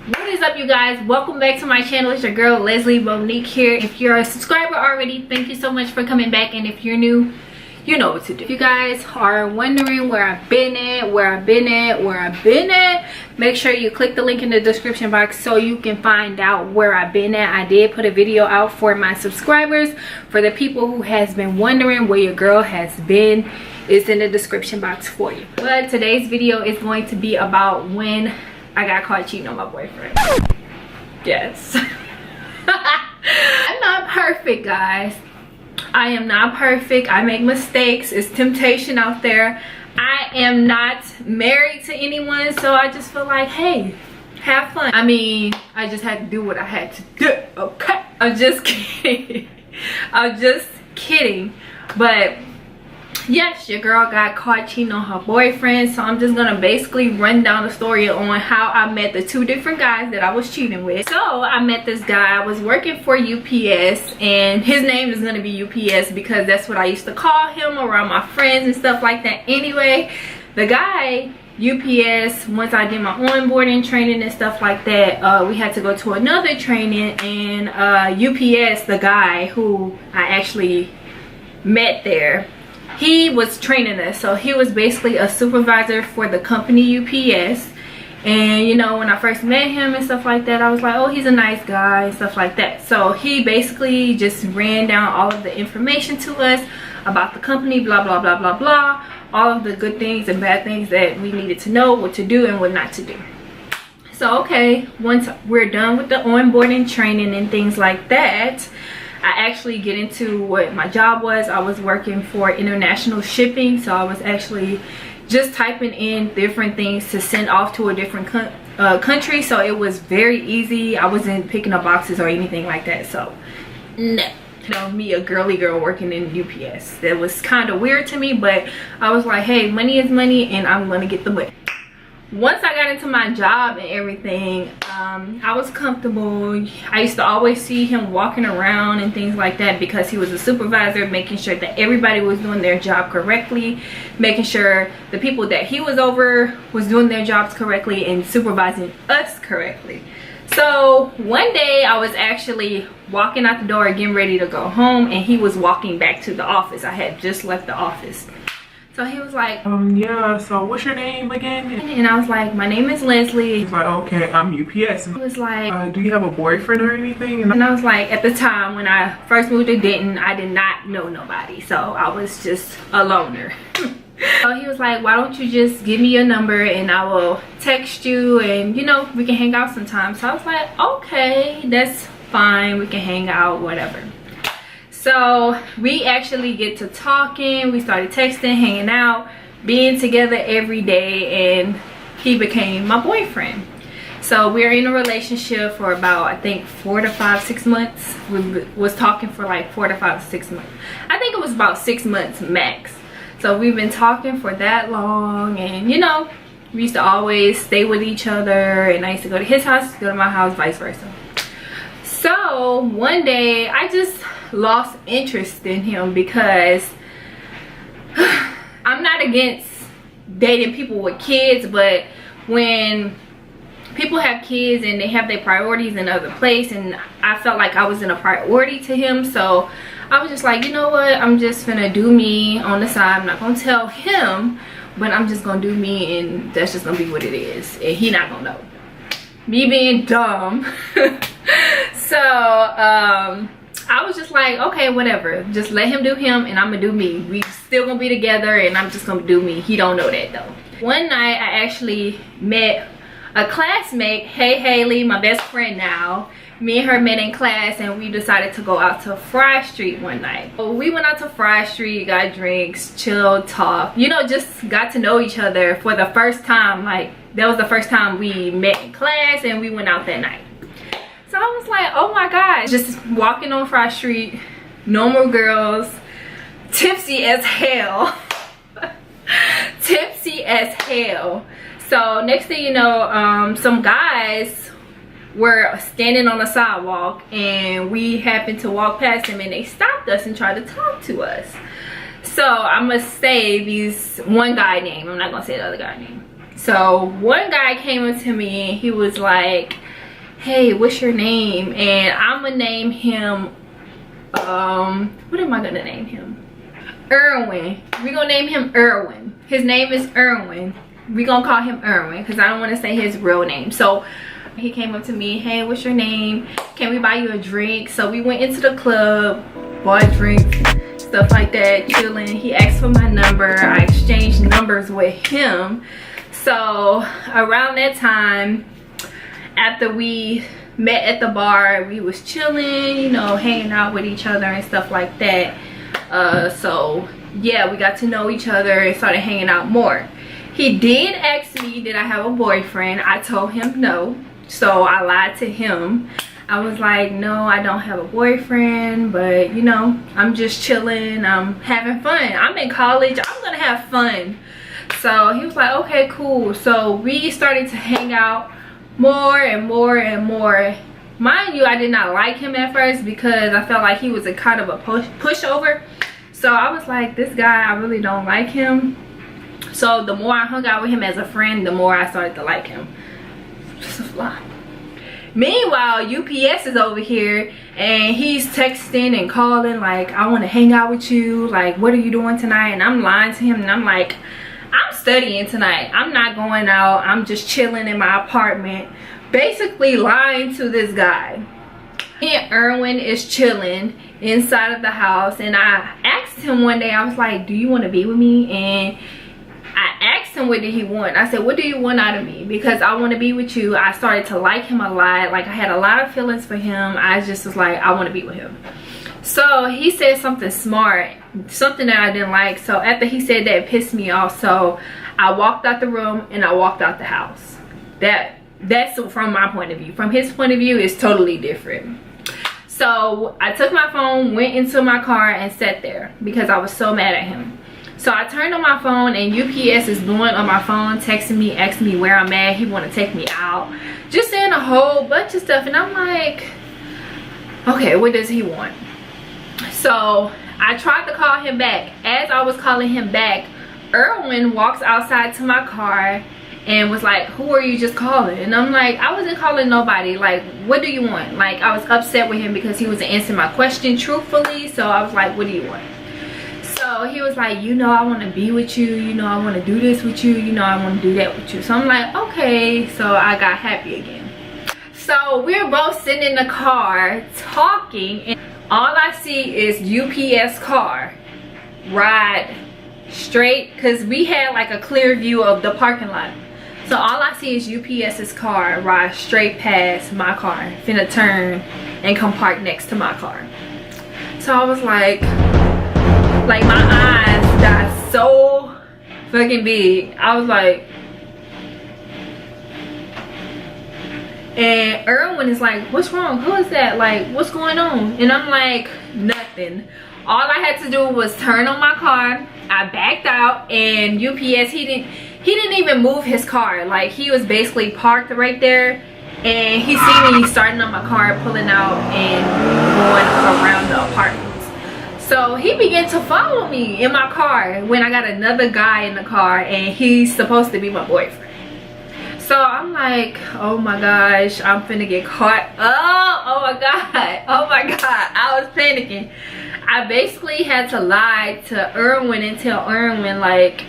What is up, you guys? Welcome back to my channel. It's your girl Leslie Monique here. If you're a subscriber already, thank you so much for coming back, and if you're new, you know what to do. If you guys are wondering where I've been at, make sure you click the link in the description box so you can find out where I've been at. I did put a video out for my subscribers. For the people who has been wondering where your girl has been, it's in the description box for you. But today's video is going to be about when I got caught cheating on my boyfriend. Yes. I'm not perfect, guys. I am not perfect. I make mistakes. It's temptation out there. I am not married to anyone, so I just feel like, hey, have fun. I mean, I just had to do what I had to do, okay? I'm just kidding. I'm just kidding. But yes, your girl got caught cheating on her boyfriend, so I'm just gonna basically run down the story on how I met the two different guys that I was cheating with. So I met this guy. I was working for UPS, and his name is gonna be UPS because that's what I used to call him around my friends and stuff like that. Anyway, the guy UPS, once I did my onboarding training and stuff like that, we had to go to another training, and UPS, the guy who I actually met there, he was training us. So he was basically a supervisor for the company UPS. And you know, when I first met him and stuff like that, I was like, oh, he's a nice guy and stuff like that. So he basically just ran down all of the information to us about the company, blah blah blah blah blah, all of the good things and bad things that we needed to know, what to do and what not to do. So okay, once we're done with the onboarding training and things like that, I actually get into what my job was. I was working for international shipping, so I was actually just typing in different things to send off to a different country. So it was very easy. I wasn't picking up boxes or anything like that. So no, you know, me, a girly girl working in UPS, that was kind of weird to me, but I was like, hey, money is money and I'm gonna get the money. Once I got into my job and everything, I was comfortable. I used to always see him walking around and things like that because he was a supervisor, making sure that everybody was doing their job correctly, making sure the people that he was over was doing their jobs correctly and supervising us correctly. So one day I was actually walking out the door getting ready to go home, and he was walking back to the office. I had just left the office. So he was like, yeah, so what's your name again? And I was like, my name is Leslie. He's like, okay, I'm UPS. He was like, do you have a boyfriend or anything? And I was like, at the time when I first moved to Denton, I did not know nobody. So I was just a loner. So he was like, why don't you just give me your number and I will text you, and you know, we can hang out sometime. So I was like, okay, that's fine. We can hang out, whatever. So we actually get to talking. We started texting, hanging out, being together every day, and he became my boyfriend. So we're in a relationship for about, I think, 4 to 5, 6 months. We was talking for like 4 to 5, 6 months. I think it was about 6 months max. So we've been talking for that long, and you know, we used to always stay with each other, and I used to go to his house, go to my house, vice versa. So one day I just lost interest in him because I'm not against dating people with kids, but when people have kids and they have their priorities in other place, and I felt like I was in a priority to him, so I was just like, you know what, I'm just gonna do me on the side. I'm not gonna tell him, but I'm just gonna do me, and that's just gonna be what it is, and he not gonna know. Me being dumb. So I was just like, okay, whatever, just let him do him and I'm gonna do me. We still gonna be together and I'm just gonna do me. He don't know that though. One night I actually met a classmate, hey Haley, my best friend now. Me and her met in class, and we decided to go out to Fry Street one night. So we went out to Fry Street, got drinks, chilled, talked, you know, just got to know each other for the first time. Like, that was the first time we met in class, and we went out that night. So I was like, oh my gosh, just walking on Fry Street, normal girls, tipsy as hell. Tipsy as hell. So next thing you know, some guys were standing on the sidewalk, and we happened to walk past them, and they stopped us and tried to talk to us. So I must say these one guy name, I'm not gonna say the other guy name. So one guy came up to me and he was like, hey, what's your name? And I'm gonna name him, what am I gonna name him? Erwin. We're gonna name him Erwin. His name is Erwin. We're gonna call him Erwin because I don't want to say his real name. So he came up to me, hey, what's your name? Can we buy you a drink? So we went into the club, bought drinks, stuff like that, chilling. He asked for my number. I exchanged numbers with him. So around that time, after we met at the bar, we was chilling, you know, hanging out with each other and stuff like that. So yeah, we got to know each other and started hanging out more. He did ask me, did I have a boyfriend? I told him no. So I lied to him. I was like, no, I don't have a boyfriend, but you know, I'm just chilling, I'm having fun. I'm in college, I'm gonna have fun. So he was like, okay, cool. So we started to hang out more and more and more. Mind you, I did not like him at first because I felt like he was a kind of a pushover. So I was like, this guy, I really don't like him. So the more I hung out with him as a friend, the more I started to like him. Just a fly. Meanwhile, UPS is over here and he's texting and calling like, I want to hang out with you. Like, what are you doing tonight? And I'm lying to him and I'm like, I'm studying tonight. I'm not going out. I'm just chilling in my apartment. Basically lying to this guy. Me and Erwin is chilling inside of the house. And I asked him one day, I was like, do you want to be with me? And I asked him what did he want. I said, what do you want out of me? Because I want to be with you. I started to like him a lot. Like I had a lot of feelings for him. I just was like, I want to be with him. So he said something smart, something that I didn't like. So after he said that, it pissed me off. So I walked out the room and I walked out the house. That's from my point of view. From his point of view, it's totally different. So I took my phone, went into my car and sat there because I was so mad at him. So I turned on my phone and UPS is blowing on my phone, texting me, asking me where I'm at. He want to take me out. Just saying a whole bunch of stuff. And I'm like, okay, what does he want? So I tried to call him back. As I was calling him back, Erwin walks outside to my car and was like, who are you just calling? And I'm like, I wasn't calling nobody. Like, what do you want? Like, I was upset with him because he wasn't answering my question truthfully. So I was like, what do you want? So he was like, you know, I want to be with you. You know, I want to do this with you. You know, I want to do that with you. So I'm like, okay. So I got happy again. So we're both sitting in the car talking. And all I see is UPS car ride straight. Because we had like a clear view of the parking lot. So all I see is UPS's car ride straight past my car. Finna turn and come park next to my car. So I was like my eyes got so fucking big. I was like, and Erwin is like, what's wrong? Who is that? Like, what's going on? And I'm like, nothing. All I had to do was turn on my car. I backed out and UPS, he didn't even move his car. Like, he was basically parked right there and he seen me starting on my car, pulling out and going around the apartment. So he began to follow me in my car when I got another guy in the car and he's supposed to be my boyfriend. So I'm like, oh my gosh, I'm finna get caught. Oh my god, oh my god, I was panicking. I basically had to lie to Erwin and tell Erwin like,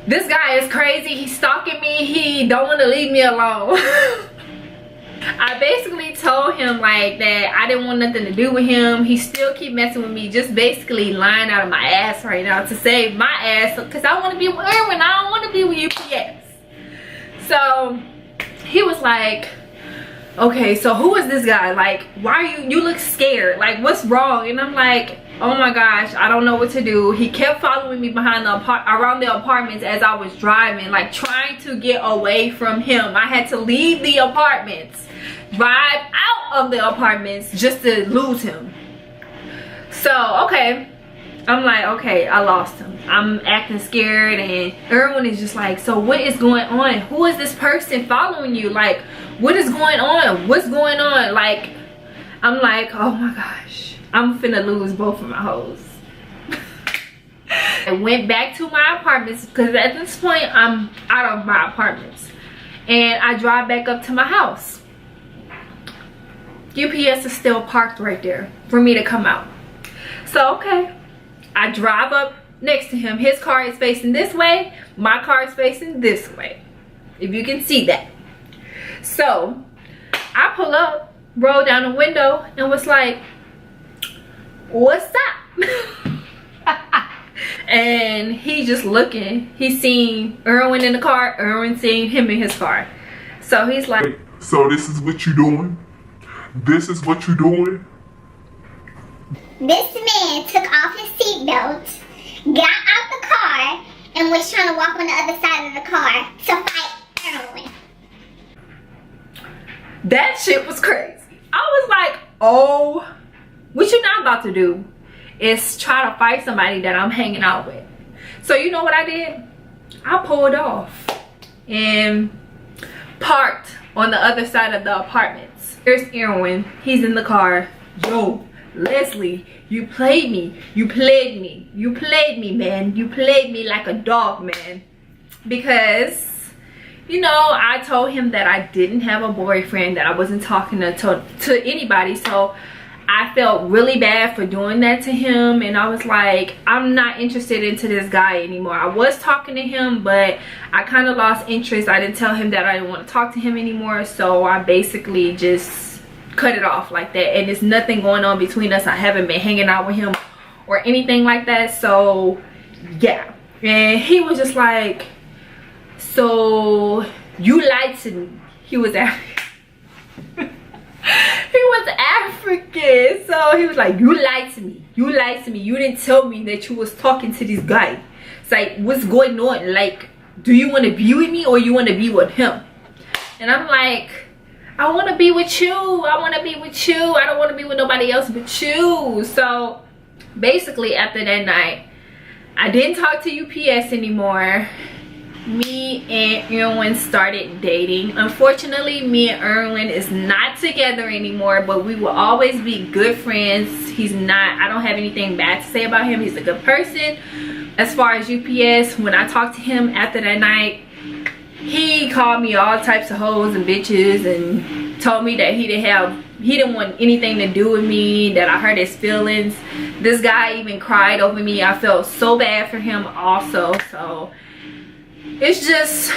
this guy is crazy, he's stalking me, he don't want to leave me alone. I basically told him like that I didn't want nothing to do with him. He still keep messing with me, just basically lying out of my ass right now to save my ass because I want to be with Erwin. I don't want to be with UPS. So he was like, okay, so who is this guy? Like, why are you look scared, like what's wrong? And I'm like, oh my gosh, I don't know what to do. He kept following me behind around the apartments as I was driving, like trying to get away from him. I had to leave the apartments, drive out of the apartments just to lose him. So okay, I'm like, okay, I lost him. I'm acting scared and everyone is just like, so what is going on? Who is this person following you? Like, what is going on? What's going on? Like, I'm like, oh my gosh, I'm finna lose both of my hoes. I went back to my apartments because at this point I'm out of my apartments and I drive back up to my house. UPS is still parked right there for me to come out. So okay, I drive up next to him. His car is facing this way, my car is facing this way, if you can see that. So I pull up, roll down the window, and was like, what's up? And he just looking. He seen Erwin in the car, Erwin seen him in his car. So he's like, so this is what you doing? This is what you doing? This man took off his seatbelt, got out the car, and was trying to walk on the other side of the car to fight Erwin. that shit was crazy. I was like, oh, what you not about to do is try to fight somebody that I'm hanging out with. So you know what I did? I pulled off and parked on the other side of the apartments. There's Erwin. He's in the car. Yo, Leslie, you played me. You played me. You played me, man. You played me like a dog, man. Because, you know, I told him that I didn't have a boyfriend, that I wasn't talking to anybody. So I felt really bad for doing that to him, and I was like, I'm not interested into this guy anymore. I was talking to him, but I kind of lost interest. I didn't tell him that I didn't want to talk to him anymore, so I basically just cut it off like that. And there's nothing going on between us. I haven't been hanging out with him or anything like that. So yeah, and he was just like, so you lied to me. He was he was African, so he was like, you lied to me. You lied to me. You didn't tell me that you was talking to this guy. It's like, what's going on? Like, do you want to be with me or you want to be with him? And I'm like, I want to be with you. I want to be with you. I don't want to be with nobody else but you. So basically after that night, I didn't talk to UPS anymore. Me and Erwin started dating. Unfortunately, me and Erwin is not together anymore, but we will always be good friends. He's not, I don't have anything bad to say about him. He's a good person. As far as UPS, when I talked to him after that night, he called me all types of hoes and bitches and told me that he didn't want anything to do with me, that I hurt his feelings. This guy even cried over me. I felt so bad for him also. So it's just,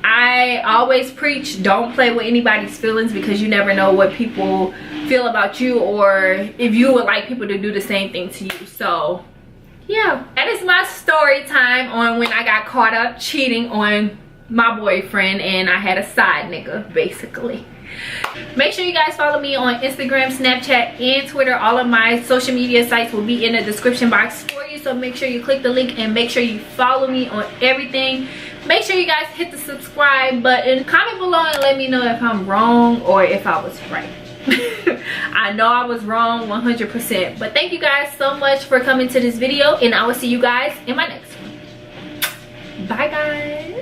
I always preach, don't play with anybody's feelings, because you never know what people feel about you, or if you would like people to do the same thing to you. So yeah, that is my story time on when I got caught up cheating on my boyfriend and I had a side nigga, basically. Make sure you guys follow me on Instagram, Snapchat, and Twitter. All of my social media sites will be in the description box for you, so make sure you click the link and make sure you follow me on everything. Make sure you guys hit the subscribe button. Comment below and let me know if I'm wrong or if I was right. I know I was wrong 100%, but thank you guys so much for coming to this video, and I will see you guys in my next one. Bye guys.